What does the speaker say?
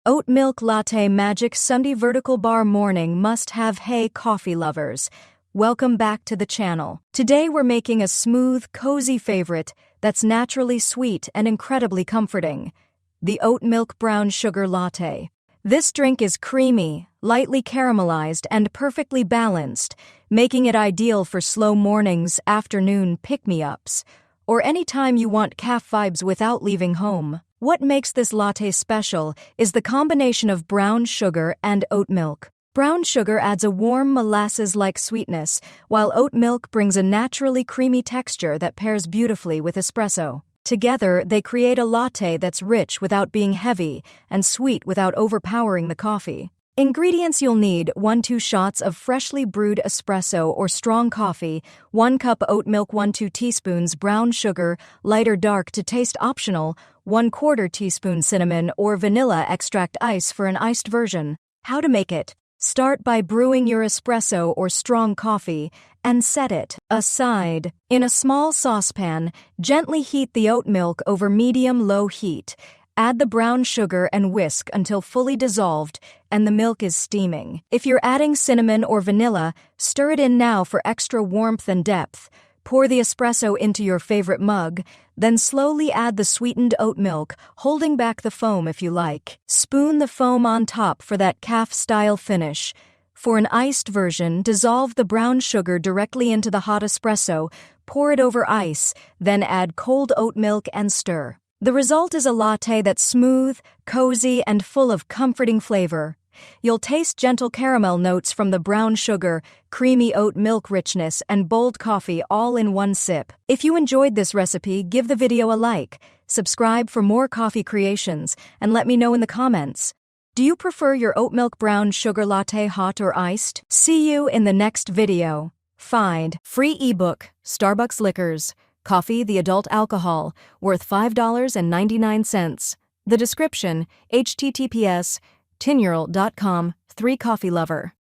Oat milk latte magic Sunday vertical bar morning must-have. Hey coffee lovers, welcome back to the channel. Today we're making a smooth, cozy favorite that's naturally sweet and incredibly comforting. The oat milk brown sugar latte. This drink is creamy, lightly caramelized, and perfectly balanced, making it ideal for slow mornings, afternoon pick-me-ups, or any time you want caf vibes without leaving home. What makes this latte special is the combination of brown sugar and oat milk. Brown sugar adds a warm molasses-like sweetness, while oat milk brings a naturally creamy texture that pairs beautifully with espresso. Together, they create a latte that's rich without being heavy and sweet without overpowering the coffee. Ingredients you'll need: 1-2 shots of freshly brewed espresso or strong coffee, 1 cup oat milk, 1-2 teaspoons brown sugar, light or dark to taste optional, 1/4 teaspoon cinnamon or vanilla extract, ice for an iced version. How to make it. Start by brewing your espresso or strong coffee and set it aside. In a small saucepan, gently heat the oat milk over medium-low heat. Add the brown sugar and whisk until fully dissolved and the milk is steaming. If you're adding cinnamon or vanilla, stir it in now for extra warmth and depth. Pour the espresso into your favorite mug, then slowly add the sweetened oat milk, holding back the foam if you like. Spoon the foam on top for that caf-style finish. For an iced version, dissolve the brown sugar directly into the hot espresso, pour it over ice, then add cold oat milk and stir. The result is a latte that's smooth, cozy, and full of comforting flavor. You'll taste gentle caramel notes from the brown sugar, creamy oat milk richness, and bold coffee all in one sip. If you enjoyed this recipe, give the video a like, subscribe for more coffee creations, and let me know in the comments. Do you prefer your oat milk brown sugar latte hot or iced? See you in the next video. Find free ebook, Starbucks Liquors, Coffee the Adult Alcohol, worth $5.99. The description, https://tinyurl.com, 3 coffee lover.